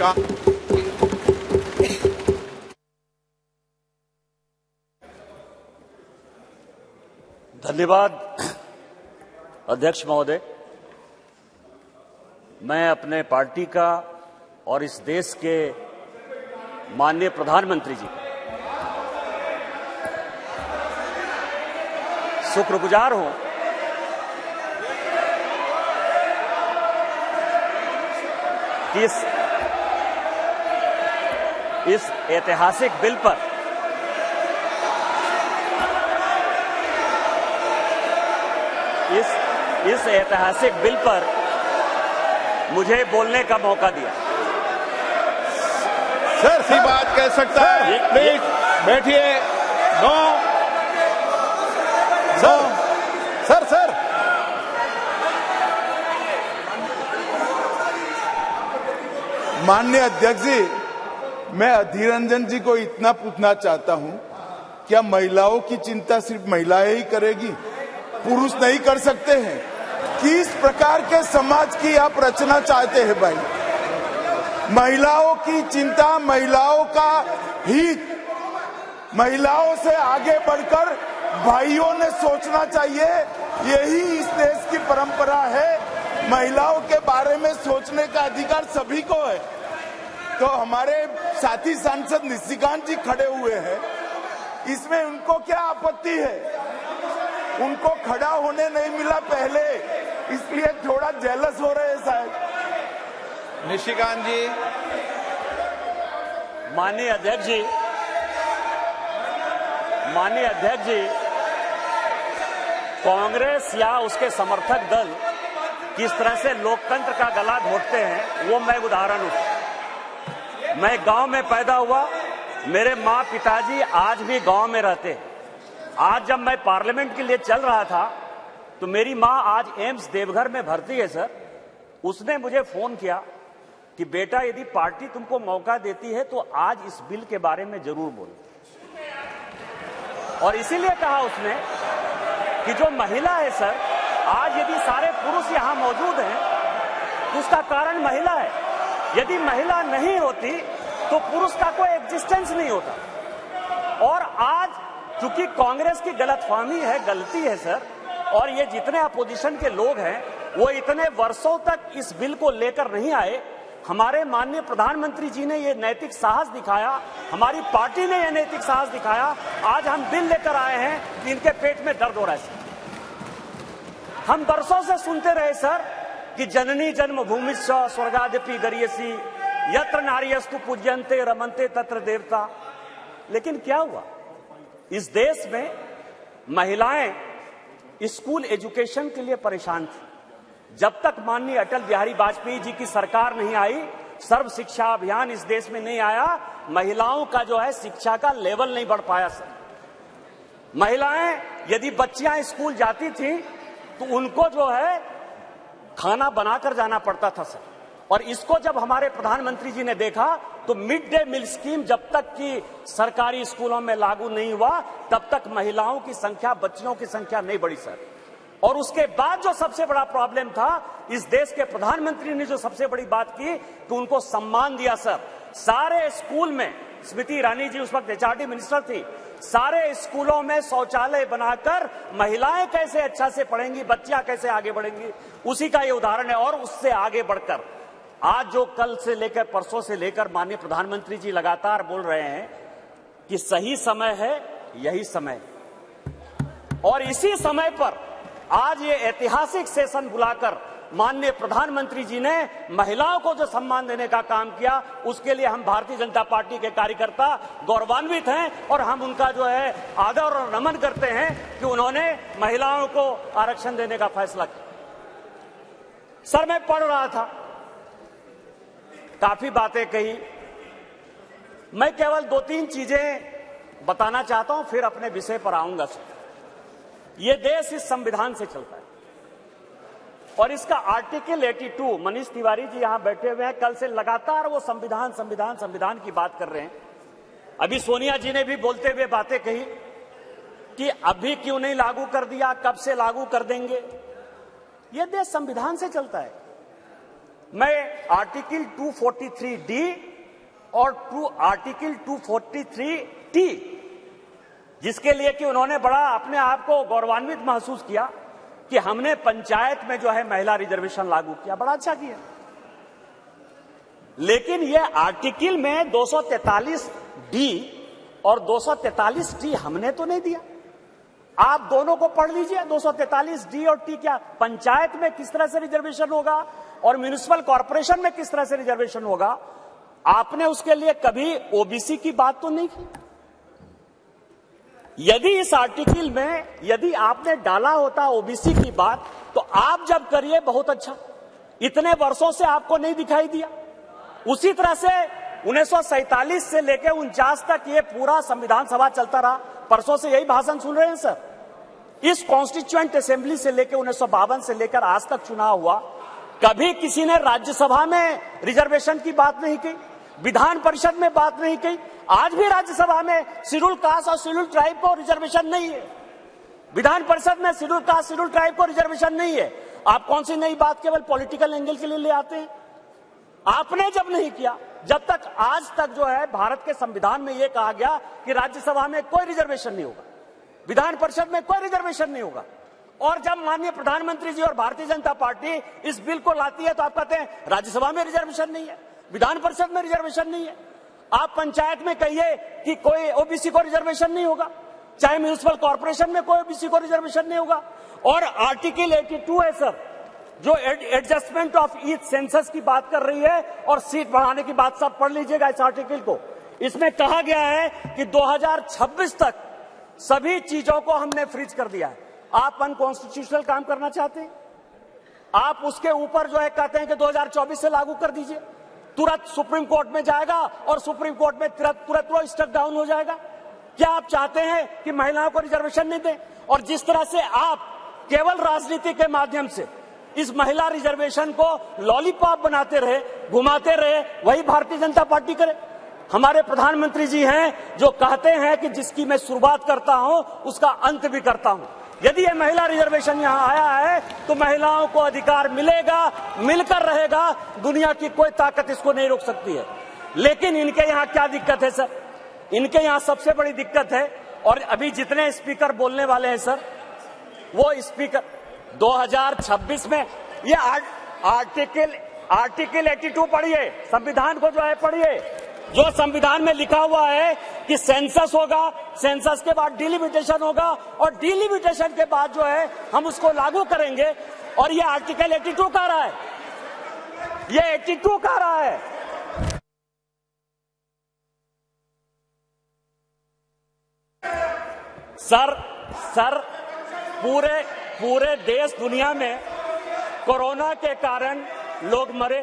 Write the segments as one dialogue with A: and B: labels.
A: का
B: धन्यवाद अध्यक्ष महोदय। मैं अपने पार्टी का और इस देश के माननीय प्रधानमंत्री जी शुक्रगुजार हूं कि इस ऐतिहासिक बिल पर इस ऐतिहासिक बिल पर मुझे बोलने का मौका दिया।
A: सर सी बात कह सकता है, प्लीज बैठिए। नो सर
C: माननीय अध्यक्ष जी, मैं अधीर रंजन जी को इतना पूछना चाहता हूं, क्या महिलाओं की चिंता सिर्फ महिलाएं ही करेगी, पुरुष नहीं कर सकते हैं? किस प्रकार के समाज की आप रचना चाहते हैं भाई? महिलाओं की चिंता, महिलाओं का हित, महिलाओं से आगे बढ़कर भाइयों ने सोचना चाहिए। यही इस देश की परंपरा है। महिलाओं के बारे में सोचने का अधिकार सभी को है। तो हमारे साथी सांसद निशिकांत जी खड़े हुए हैं, इसमें उनको क्या आपत्ति है? उनको खड़ा होने नहीं मिला पहले, इसलिए थोड़ा जेलस हो रहे हैं शायद।
A: निशिकांत जी।
B: माननीय अध्यक्ष जी, कांग्रेस या उसके समर्थक दल किस तरह से लोकतंत्र का गला घोटते हैं, वो मैं उदाहरण हूं। मैं गांव में पैदा हुआ, मेरे माँ पिताजी आज भी गांव में रहते हैं। आज जब मैं पार्लियामेंट के लिए चल रहा था तो मेरी माँ आज एम्स देवघर में भर्ती है सर। उसने मुझे फोन किया कि बेटा यदि पार्टी तुमको मौका देती है तो आज इस बिल के बारे में जरूर बोलो। और इसीलिए कहा उसने कि जो महिला है सर, आज यदि सारे पुरुष यहां मौजूद हैं तो उसका कारण महिला है। यदि महिला नहीं होती तो पुरुष का कोई एग्जिस्टेंस नहीं होता। और आज चूंकि कांग्रेस की गलतफहमी है, गलती है सर, और ये जितने अपोजिशन के लोग हैं वो इतने वर्षों तक इस बिल को लेकर नहीं आए। हमारे माननीय प्रधानमंत्री जी ने ये नैतिक साहस दिखाया, हमारी पार्टी ने ये नैतिक साहस दिखाया। आज हम बिल लेकर आए हैं कि इनके पेट में दर्द हो रहा है सर। हम बरसों से सुनते रहे सर कि जननी जन्मभूमिश्च स्वर्गादपि गरीयसी, यत्र नार्यस्तु पूज्यन्ते रमन्ते तत्र देवता। लेकिन क्या हुआ? इस देश में महिलाएं स्कूल एजुकेशन के लिए परेशान थी। जब तक माननीय अटल बिहारी वाजपेयी जी की सरकार नहीं आई, सर्व शिक्षा अभियान इस देश में नहीं आया, महिलाओं का जो है शिक्षा का लेवल नहीं बढ़ पाया सर। महिलाएं यदि बच्चियां स्कूल जाती थी तो उनको जो है खाना बनाकर जाना पड़ता था सर। और इसको जब हमारे प्रधानमंत्री जी ने देखा तो मिड डे मील स्कीम जब तक कि सरकारी स्कूलों में लागू नहीं हुआ तब तक महिलाओं की संख्या, बच्चियों की संख्या नहीं बढ़ी सर। और उसके बाद जो सबसे बड़ा प्रॉब्लम था, इस देश के प्रधानमंत्री ने जो सबसे बड़ी बात की कि उनको सम्मान दिया सर। सारे स्कूल में, स्मृति ईरानी जी उस वक्त एचआरडी मिनिस्टर थी, सारे स्कूलों में शौचालय बनाकर महिलाएं कैसे अच्छा से पढ़ेंगी, बच्चियां कैसे आगे बढ़ेंगी, उसी का ये उदाहरण है। और उससे आगे बढ़कर आज जो कल से लेकर परसों से लेकर माननीय प्रधानमंत्री जी लगातार बोल रहे हैं कि सही समय है, यही समय। और इसी समय पर आज ये ऐतिहासिक सेशन बुलाकर माननीय प्रधानमंत्री जी ने महिलाओं को जो सम्मान देने का काम किया, उसके लिए हम भारतीय जनता पार्टी के कार्यकर्ता गौरवान्वित हैं। और हम उनका जो है आदर और नमन करते हैं कि उन्होंने महिलाओं को आरक्षण देने का फैसला किया। सर मैं पढ़ रहा था, काफी बातें कही, मैं केवल 2-3 चीजें बताना चाहता हूं, फिर अपने विषय पर आऊंगा सर। ये देश इस संविधान से चलता है और इसका आर्टिकल 82, मनीष तिवारी जी यहां बैठे हुए हैं, कल से लगातार वो संविधान की बात कर रहे हैं। अभी सोनिया जी ने भी बोलते हुए बातें कही कि अभी क्यों नहीं लागू कर दिया, कब से लागू कर देंगे। ये देश संविधान से चलता है। मैं आर्टिकल 243 डी और आर्टिकल 243 टी, जिसके लिए कि उन्होंने बड़ा अपने आप को गौरवान्वित महसूस किया कि हमने पंचायत में जो है महिला रिजर्वेशन लागू किया, बड़ा अच्छा किया। लेकिन यह आर्टिकल में 243 डी और 243 टी हमने तो नहीं दिया। आप दोनों को पढ़ लीजिए, 243 डी और टी क्या पंचायत में किस तरह से रिजर्वेशन होगा और म्युनिसिपल कॉर्पोरेशन में किस तरह से रिजर्वेशन होगा। आपने उसके लिए कभी ओबीसी की बात तो नहीं की। यदि इस आर्टिकल में यदि आपने डाला होता ओबीसी की बात, तो आप जब करिए बहुत अच्छा, इतने वर्षों से आपको नहीं दिखाई दिया। उसी तरह से 1947 से लेकर 49 तक ये पूरा संविधान सभा चलता रहा। परसों से यही भाषण सुन रहे हैं सर। इस कॉन्स्टिट्यूएंट असेंबली से लेकर 1952 से लेकर आज तक चुनाव हुआ, कभी किसी ने राज्यसभा में रिजर्वेशन की बात नहीं की, विधान परिषद में बात नहीं की। आज भी राज्यसभा में शेड्यूल कास्ट और शेड्यूल ट्राइब को रिजर्वेशन नहीं है, विधान परिषद में शेड्यूल कास्ट शेड्यूल ट्राइब को रिजर्वेशन नहीं है। आप कौन सी नई बात केवल पॉलिटिकल एंगल के लिए ले आते हैं? आपने जब नहीं किया, जब तक आज तक जो है भारत के संविधान में यह कहा गया कि राज्यसभा में कोई रिजर्वेशन नहीं होगा, विधान परिषद में कोई रिजर्वेशन नहीं होगा, और जब माननीय प्रधानमंत्री जी और भारतीय जनता पार्टी इस बिल को लाती है तो आप कहते हैं राज्यसभा में रिजर्वेशन नहीं है, विधान परिषद में रिजर्वेशन नहीं है। आप पंचायत में कहिए कि कोई ओबीसी को रिजर्वेशन नहीं होगा, चाहे म्युनिसिपल कॉर्पोरेशन में कोई ओबीसी को रिजर्वेशन नहीं होगा। और आर्टिकल 82 है सर, जो एडजस्टमेंट ऑफ ईच सेंसस की बात कर रही है और सीट बढ़ाने की बात, सब पढ़ लीजिएगा इस आर्टिकल को। इसमें कहा गया है कि 2026 तक सभी चीजों को हमने फ्रीज कर दिया है। आप अनकॉन्स्टिट्यूशनल काम करना चाहते हैं, आप उसके ऊपर जो है कहते हैं कि 2024 से लागू कर दीजिए, तुरंत सुप्रीम कोर्ट में जाएगा और सुप्रीम कोर्ट में तुरंत वो स्टक डाउन हो जाएगा। क्या आप चाहते हैं कि महिलाओं को रिजर्वेशन नहीं दें? और जिस तरह से आप केवल राजनीति के माध्यम से इस महिला रिजर्वेशन को लॉलीपॉप बनाते रहे, घुमाते रहे, वही भारतीय जनता पार्टी करे। हमारे प्रधानमंत्री जी हैं जो कहते हैं कि जिसकी मैं शुरुआत करता हूं उसका अंत भी करता हूं। यदि ये महिला रिजर्वेशन यहां आया है तो महिलाओं को अधिकार मिलेगा, मिलकर रहेगा, दुनिया की कोई ताकत इसको नहीं रोक सकती है। लेकिन इनके यहां क्या दिक्कत है सर? इनके यहां सबसे बड़ी दिक्कत है, और अभी जितने स्पीकर बोलने वाले हैं सर, वो स्पीकर 2026 में ये आर्टिकल 82 पढ़िए, संविधान को जो है पढ़िए, जो संविधान में लिखा हुआ है कि सेंसस होगा, सेंसस के बाद डिलिमिटेशन होगा, और डिलिमिटेशन के बाद जो है हम उसको लागू करेंगे। और ये आर्टिकल 82 कह रहा है, ये 82 कह रहा है। सर पूरे देश दुनिया में कोरोना के कारण लोग मरे,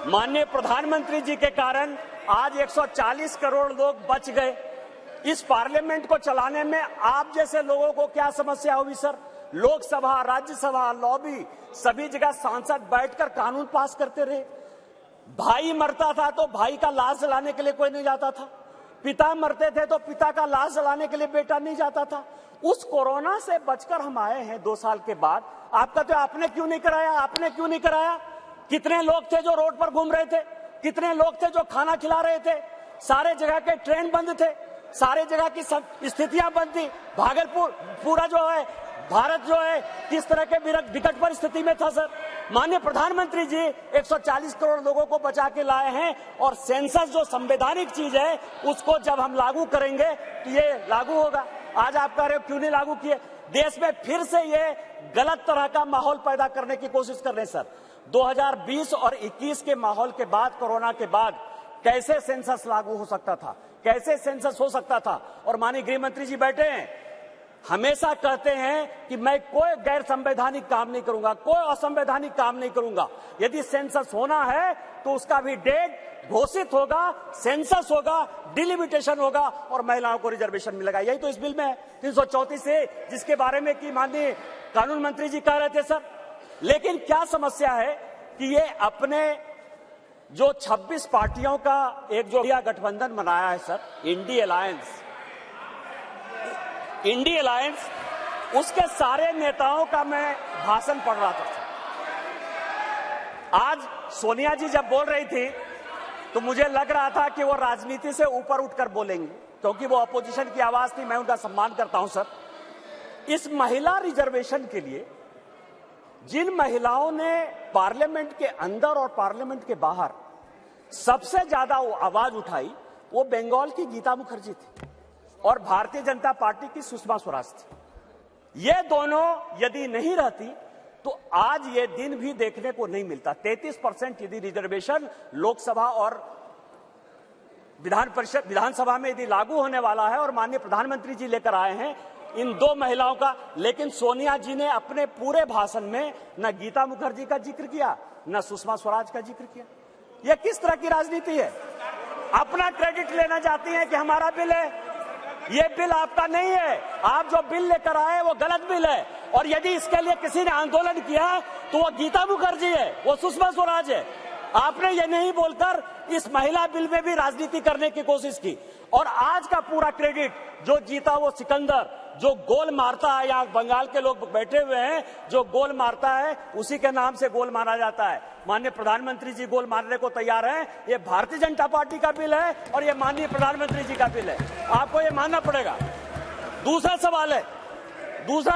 B: माननीय प्रधानमंत्री जी के कारण आज 140 करोड़ लोग बच गए। इस पार्लियामेंट को चलाने में आप जैसे लोगों को क्या समस्या होगी सर? लोकसभा, राज्यसभा, लॉबी, सभी जगह सांसद बैठकर कानून पास करते रहे। भाई मरता था तो भाई का लाश जलाने के लिए कोई नहीं जाता था, पिता मरते थे तो पिता का लाश जलाने के लिए बेटा नहीं जाता था। उस कोरोना से बचकर हम आए हैं 2 साल के बाद। आप कहते हो आपने क्यों नहीं कराया, आपने क्यों नहीं कराया? कितने लोग थे जो रोड पर घूम रहे थे, कितने लोग थे जो खाना खिला रहे थे, सारे जगह के ट्रेन बंद थे, सारे जगह की स्थितियां बंद थी। भागलपुर पूरा जो है भारत जो है किस तरह के विकट परिस्थिति में था सर? माननीय प्रधानमंत्री जी 140 करोड़ लोगों को बचा के लाए हैं, और सेंसस जो संवैधानिक चीज है उसको जब हम लागू करेंगे तो ये लागू होगा। आज आप कह रहे हो क्यों नहीं लागू किए? देश में फिर से ये गलत तरह का माहौल पैदा करने की कोशिश कर रहे हैं सर। 2020 और 21 के माहौल के बाद, कोरोना के बाद कैसे सेंसस लागू हो सकता था, कैसे सेंसस हो सकता था? और माननीय गृह मंत्री जी बैठे हैं, हमेशा कहते हैं कि मैं कोई गैर संवैधानिक काम नहीं करूंगा, कोई असंवैधानिक काम नहीं करूंगा। यदि सेंसस होना है तो उसका भी डेट घोषित होगा, सेंसस होगा, डिलिमिटेशन होगा और महिलाओं को रिजर्वेशन मिलेगा। यही तो इस बिल में है 334 से, जिसके बारे में कि माननीय कानून मंत्री जी कह रहे थे सर। लेकिन क्या समस्या है कि ये अपने जो 26 पार्टियों का एक जो गठबंधन बनाया है सर, इंडी अलायंस, उसके सारे नेताओं का मैं भाषण पढ़ रहा था। आज सोनिया जी जब बोल रही थी तो मुझे लग रहा था कि वो राजनीति से ऊपर उठकर बोलेंगी, क्योंकि वो अपोजिशन की आवाज थी। मैं उनका सम्मान करता हूं सर। इस महिला रिजर्वेशन के लिए जिन महिलाओं ने पार्लियामेंट के अंदर और पार्लियामेंट के बाहर सबसे ज्यादा आवाज उठाई, वो बंगाल की गीता मुखर्जी थी और भारतीय जनता पार्टी की सुषमा स्वराज थी। ये दोनों यदि नहीं रहती तो आज ये दिन भी देखने को नहीं मिलता। 33% यदि रिजर्वेशन लोकसभा और विधानसभा में यदि लागू होने वाला है और माननीय प्रधानमंत्री जी लेकर आए हैं इन दो महिलाओं का, लेकिन सोनिया जी ने अपने पूरे भाषण में न गीता मुखर्जी का जिक्र किया न सुषमा स्वराज का जिक्र किया। यह किस तरह की राजनीति है? अपना क्रेडिट लेना चाहती हैं कि हमारा बिल है। ये बिल आपका नहीं है। आप जो बिल लेकर आए वो गलत बिल है, और यदि इसके लिए किसी ने आंदोलन किया तो वो गीता मुखर्जी है, वो सुषमा स्वराज है। आपने ये नहीं बोलकर इस महिला बिल में भी राजनीति करने की कोशिश की, और आज का पूरा क्रेडिट जो जीता वो सिकंदर, जो गोल मारता है, यहाँ बंगाल के लोग बैठे हुए हैं, जो गोल मारता है उसी के नाम से गोल मारा जाता है। माननीय प्रधानमंत्री जी गोल मारने को तैयार हैं। ये भारतीय जनता पार्टी का बिल है और ये माननीय प्रधानमंत्री जी का बिल है, आपको ये मानना पड़ेगा। दूसरा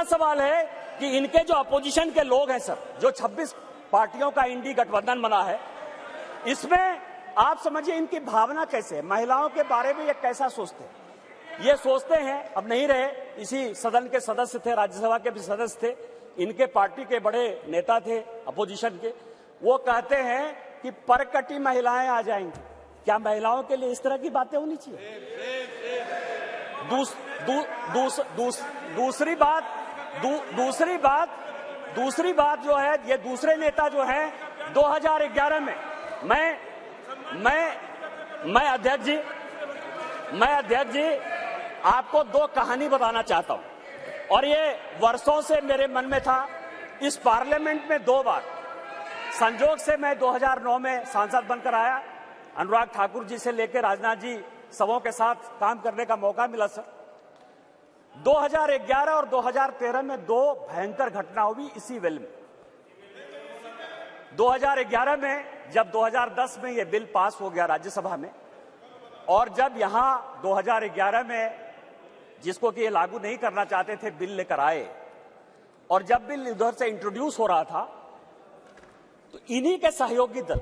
B: सवाल है कि इनके जो अपोजिशन के लोग हैं सर, जो 26 पार्टियों का इंडी गठबंधन बना है, इसमें आप समझिए इनकी भावना कैसे है, महिलाओं के बारे में ये कैसा सोचते हैं। ये सोचते हैं, अब नहीं रहे, इसी सदन के सदस्य थे, राज्यसभा के भी सदस्य थे, इनके पार्टी के बड़े नेता थे अपोजिशन के, वो कहते हैं कि परकटी महिलाएं आ जाएंगी। क्या महिलाओं के लिए इस तरह की बातें होनी चाहिए? दूसरी बात जो है, ये दूसरे नेता जो है 2011 में मैं अध्यक्ष जी आपको दो कहानी बताना चाहता हूं, और ये वर्षों से मेरे मन में था। इस पार्लियामेंट में 2 बार संजोग से मैं 2009 में सांसद बनकर आया, अनुराग ठाकुर जी से लेकर राजनाथ जी सबों के साथ काम करने का मौका मिला सर। 2011 और 2013 में 2 भयंकर घटना हुई इसी वेल में। 2011 में जब 2010 में ये बिल पास हो गया राज्यसभा में, और जब यहां 2011 में जिसको कि ये लागू नहीं करना चाहते थे बिल लेकर आए, और जब बिल उधर से इंट्रोड्यूस हो रहा था तो इन्हीं के सहयोगी दल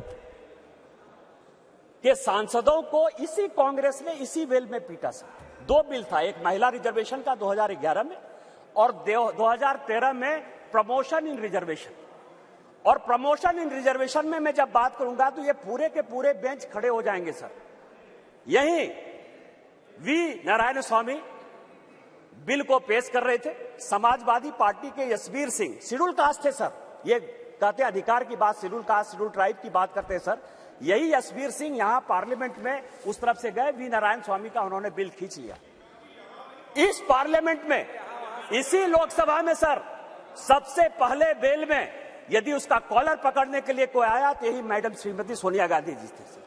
B: के सांसदों को इसी कांग्रेस ने इसी वेल में पीटा सर। 2 बिल था, एक महिला रिजर्वेशन का 2011 में और 2013 में प्रमोशन इन रिजर्वेशन। और प्रमोशन इन रिजर्वेशन में मैं जब बात करूंगा तो ये पूरे के पूरे बेंच खड़े हो जाएंगे सर। यही वी नारायण स्वामी बिल को पेश कर रहे थे, समाजवादी पार्टी के यशवीर सिंह, शेड्यूल कास्ट थे सर, ये कहते अधिकार की बात, शेड्यूल कास्ट शेड्यूल ट्राइब की बात करते हैं सर। यही यशवीर सिंह यहां पार्लियामेंट में उस तरफ से गए, वी नारायण स्वामी का उन्होंने बिल खींच लिया। इस पार्लियामेंट में, इसी लोकसभा में सर, सबसे पहले बिल में यदि उसका कॉलर पकड़ने के लिए कोई आया तो यही मैडम श्रीमती सोनिया गांधी जी थे सर।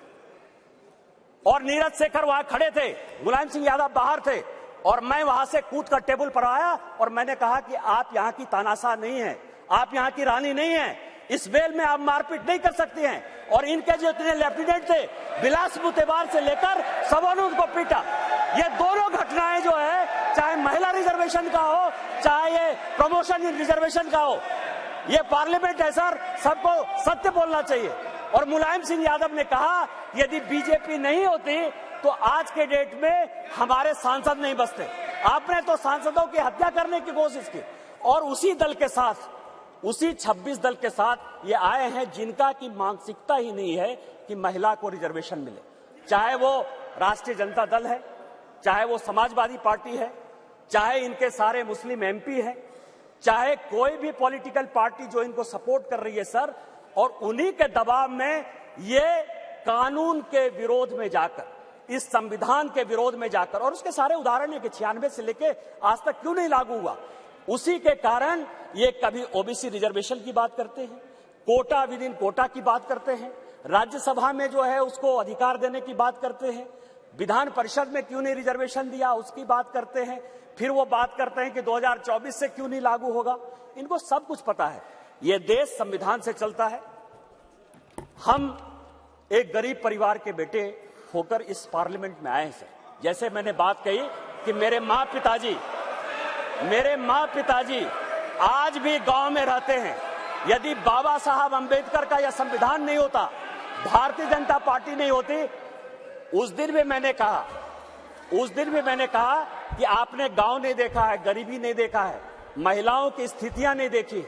B: और नीरज शेखर वहां खड़े थे, मुलायम सिंह यादव बाहर थे, और मैं वहां से कूद कर टेबल पर आया और मैंने कहा कि आप यहां की तानाशाह नहीं है, आप यहां की रानी नहीं है, इस बेल में आप मारपीट नहीं कर सकते हैं। और इनके जो इतने लेफ्टिनेंट थे, बिलास मुतेबार से लेकर सबों ने उनको पीटा। ये दोनों घटनाएं जो है, चाहे महिला रिजर्वेशन का हो, चाहे ये प्रमोशन इन रिजर्वेशन का हो, ये पार्लियामेंट है सर, सबको सत्य बोलना चाहिए। और मुलायम सिंह यादव ने कहा यदि बीजेपी नहीं होती तो आज के डेट में हमारे सांसद नहीं बचते। आपने तो सांसदों की हत्या करने की कोशिश की, और उसी दल के साथ, उसी 26 दल के साथ ये आए हैं जिनका की मानसिकता ही नहीं है कि महिला को रिजर्वेशन मिले। चाहे वो राष्ट्रीय जनता दल है, चाहे वो समाजवादी पार्टी है, चाहे इनके सारे मुस्लिम एमपी है, चाहे कोई भी पॉलिटिकल पार्टी जो इनको सपोर्ट कर रही है सर, और उन्हीं के दबाव में ये कानून के विरोध में जाकर, इस संविधान के विरोध में जाकर, और उसके सारे उदाहरण है कि 96 से लेके आज तक क्यों नहीं लागू हुआ, उसी के कारण ये कभी ओबीसी रिजर्वेशन की बात करते हैं, कोटा विद इन कोटा की बात करते हैं, राज्यसभा में जो है उसको अधिकार देने की बात करते हैं, विधान परिषद में क्यों नहीं रिजर्वेशन दिया उसकी बात करते हैं, फिर वो बात करते हैं कि 2024 से क्यों नहीं लागू होगा। इनको सब कुछ पता है। ये देश संविधान से चलता है, हम एक गरीब परिवार के बेटे होकर इस पार्लियामेंट में आए हैं सर। जैसे मैंने बात कही कि मेरे माँ पिताजी आज भी गांव में रहते हैं। यदि बाबा साहब अंबेडकर का यह संविधान नहीं होता, भारतीय जनता पार्टी नहीं होती, उस दिन भी मैंने कहा कि आपने गांव नहीं देखा है, गरीबी नहीं देखा है, महिलाओं की स्थितियां नहीं देखी।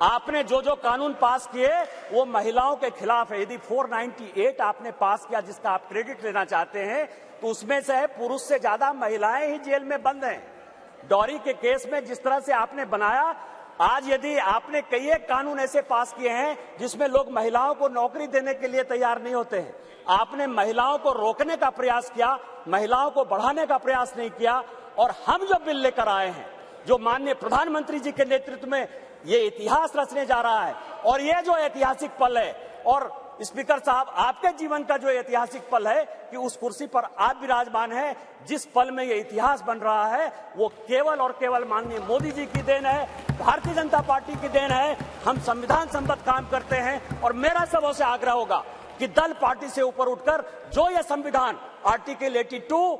B: आपने जो जो कानून पास किए वो महिलाओं के खिलाफ है। यदि 498 आपने पास किया जिसका आप क्रेडिट लेना चाहते हैं, तो उसमें से है पुरुष से ज्यादा महिलाएं ही जेल में बंद हैं। डॉरी के केस में जिस तरह से आपने बनाया, आज यदि आपने कई एक कानून ऐसे पास किए हैं जिसमें लोग महिलाओं को नौकरी देने के लिए तैयार नहीं होते हैं। आपने महिलाओं को रोकने का प्रयास किया, महिलाओं को बढ़ाने का प्रयास नहीं किया। और हम जो बिल लेकर आए हैं, जो माननीय प्रधानमंत्री जी के नेतृत्व में ये इतिहास रचने जा रहा है, और ये जो ऐतिहासिक पल है, और स्पीकर साहब आपके जीवन का जो ऐतिहासिक पल है कि उस कुर्सी पर आप विराजमान हैं, जिस पल में ये इतिहास बन रहा है वो केवल और केवल माननीय मोदी जी की देन है, भारतीय जनता पार्टी की देन है। हम संविधान सम्मत काम करते हैं और मेरा सबों से आग्रह होगा कि दल पार्टी से ऊपर उठकर जो ये संविधान आर्टिकल 82,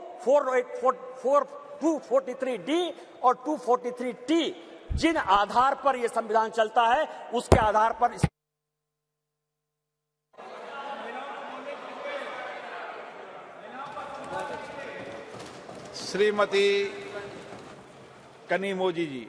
B: 243D और 243T जिन आधार पर यह संविधान चलता है, उसके आधार पर
A: श्रीमती कनिमोझी जी।